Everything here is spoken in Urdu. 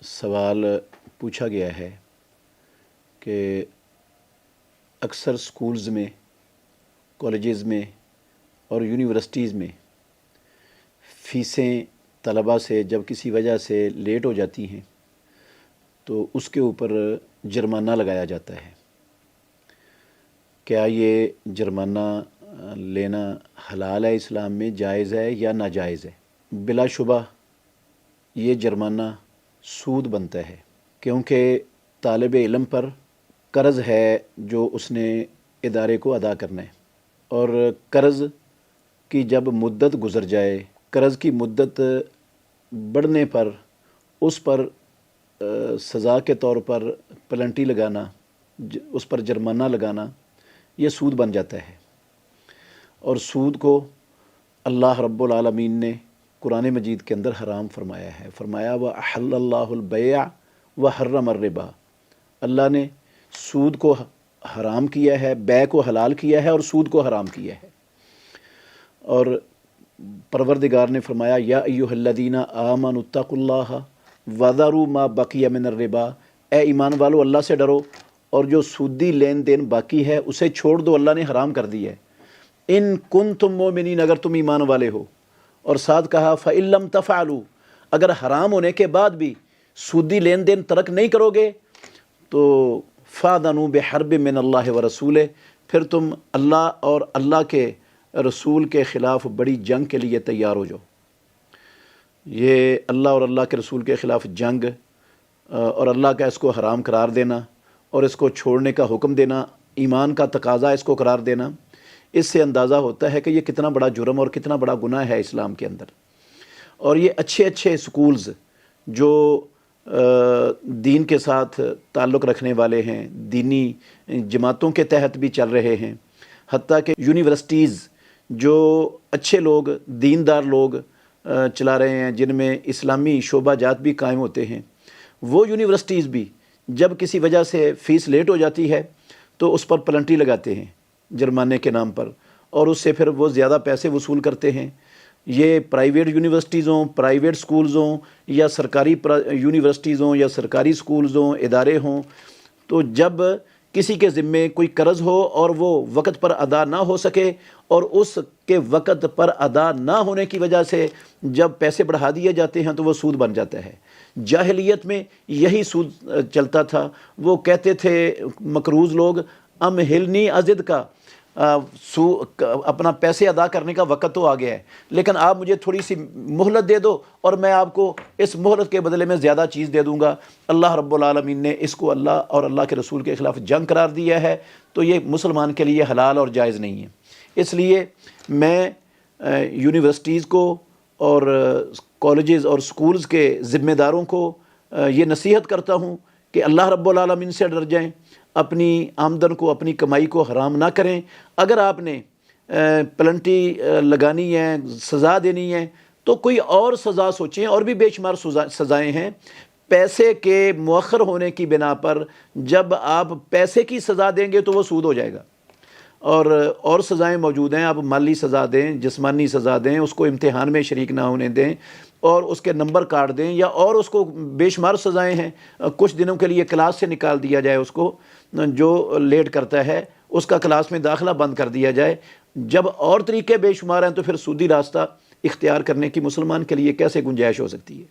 سوال پوچھا گیا ہے کہ اکثر سکولز میں، کالجز میں اور یونیورسٹیز میں فیسیں طلباء سے جب کسی وجہ سے لیٹ ہو جاتی ہیں تو اس کے اوپر جرمانہ لگایا جاتا ہے۔ کیا یہ جرمانہ لینا حلال ہے، اسلام میں جائز ہے یا ناجائز ہے؟ بلا شبہ یہ جرمانہ سود بنتا ہے، کیونکہ طالب علم پر قرض ہے جو اس نے ادارے کو ادا کرنا ہے، اور قرض کی جب مدت گزر جائے، قرض کی مدت بڑھنے پر اس پر سزا کے طور پر پلنٹی لگانا، اس پر جرمانہ لگانا، یہ سود بن جاتا ہے۔ اور سود کو اللہ رب العالمین نے قرآن مجید کے اندر حرام فرمایا ہے۔ فرمایا وَأَحَلَّ اللَّهُ الْبَيْعَ وَحَرَّمَ الرِّبَا، اللہ نے سود کو حرام کیا ہے، بیع کو حلال کیا ہے اور سود کو حرام کیا ہے۔ اور پروردگار نے فرمایا یا ایھا الذین آمنوا اتقوا اللہ وذروا ما بقی من الربا، اے ایمان والو اللہ سے ڈرو اور جو سودی لین دین باقی ہے اسے چھوڑ دو، اللہ نے حرام کر دی ہے۔ ان کنتم مؤمنین، اگر تم ایمان والے ہو۔ اور ساتھ کہا فَإِن لَّمْ تَفْعَلُوا، اگر حرام ہونے کے بعد بھی سودی لین دین ترک نہیں کرو گے تو فَأْذَنُوا بِحَرْبٍ مِّنَ اللَّهِ وَرَسُولِهِ، پھر تم اللہ اور اللہ کے رسول کے خلاف بڑی جنگ کے لیے تیار ہو جاؤ۔ یہ اللہ اور اللہ کے رسول کے خلاف جنگ اور اللہ کا اس کو حرام قرار دینا اور اس کو چھوڑنے کا حکم دینا، ایمان کا تقاضا اس کو قرار دینا، اس سے اندازہ ہوتا ہے کہ یہ کتنا بڑا جرم اور کتنا بڑا گناہ ہے اسلام کے اندر۔ اور یہ اچھے اچھے سکولز جو دین کے ساتھ تعلق رکھنے والے ہیں، دینی جماعتوں کے تحت بھی چل رہے ہیں، حتیٰ کہ یونیورسٹیز جو اچھے لوگ، دیندار لوگ چلا رہے ہیں، جن میں اسلامی شعبہ جات بھی قائم ہوتے ہیں، وہ یونیورسٹیز بھی جب کسی وجہ سے فیس لیٹ ہو جاتی ہے تو اس پر پلنٹی لگاتے ہیں جرمانے کے نام پر، اور اس سے پھر وہ زیادہ پیسے وصول کرتے ہیں۔ یہ پرائیویٹ یونیورسٹیز ہوں، پرائیویٹ سکولز ہوں، یا سرکاری یونیورسٹیز ہوں یا سرکاری سکولز ہوں، ادارے ہوں، تو جب کسی کے ذمے کوئی قرض ہو اور وہ وقت پر ادا نہ ہو سکے اور اس کے وقت پر ادا نہ ہونے کی وجہ سے جب پیسے بڑھا دیے جاتے ہیں تو وہ سود بن جاتا ہے۔ جاہلیت میں یہی سود چلتا تھا۔ وہ کہتے تھے مقروض لوگ امہلنی ازد کا، اپنا پیسے ادا کرنے کا وقت تو آ گیا ہے لیکن آپ مجھے تھوڑی سی مہلت دے دو اور میں آپ کو اس مہلت کے بدلے میں زیادہ چیز دے دوں گا۔ اللہ رب العالمین نے اس کو اللہ اور اللہ کے رسول کے خلاف جنگ قرار دیا ہے، تو یہ مسلمان کے لیے حلال اور جائز نہیں ہے۔ اس لیے میں یونیورسٹیز کو اور کالجز اور سکولز کے ذمہ داروں کو یہ نصیحت کرتا ہوں کہ اللہ رب العالمین سے ڈر جائیں، اپنی آمدن کو، اپنی کمائی کو حرام نہ کریں۔ اگر آپ نے پلنٹی لگانی ہے، سزا دینی ہے، تو کوئی اور سزا سوچیں، اور بھی بے شمار سزائیں ہیں۔ پیسے کے مؤخر ہونے کی بنا پر جب آپ پیسے کی سزا دیں گے تو وہ سود ہو جائے گا، اور سزائیں موجود ہیں۔ آپ مالی سزا دیں، جسمانی سزا دیں، اس کو امتحان میں شریک نہ ہونے دیں اور اس کے نمبر کاٹ دیں، یا اور اس کو بے شمار سزائیں ہیں۔ کچھ دنوں کے لیے کلاس سے نکال دیا جائے، اس کو جو لیٹ کرتا ہے اس کا کلاس میں داخلہ بند کر دیا جائے۔ جب اور طریقے بے شمار ہیں تو پھر سودی راستہ اختیار کرنے کی مسلمان کے لیے کیسے گنجائش ہو سکتی ہے؟